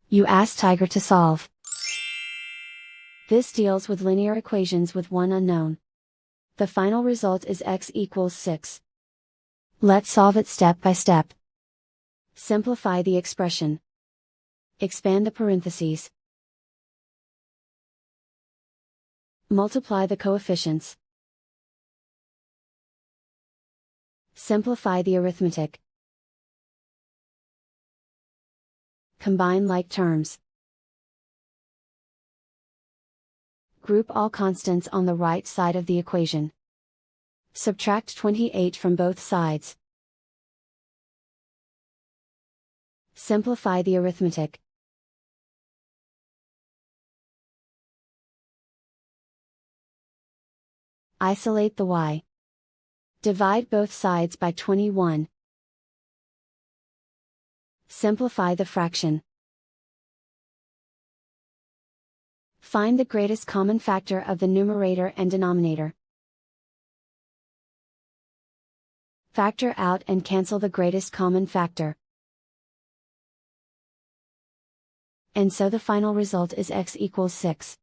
You ask Tiger to solve. This deals with linear equations with one unknown. The final result is x equals 6. Let's solve it step by step. Simplify the expression. Expand the parentheses. Multiply the coefficients. Simplify the arithmetic. Combine like terms. Group all constants on the right side of the equation. Subtract 28 from both sides. Simplify the arithmetic. Isolate the y. Divide both sides by 21. Simplify the fraction. Find the greatest common factor of the numerator and denominator. Factor out and cancel the greatest common factor. And so the final result is x equals 6.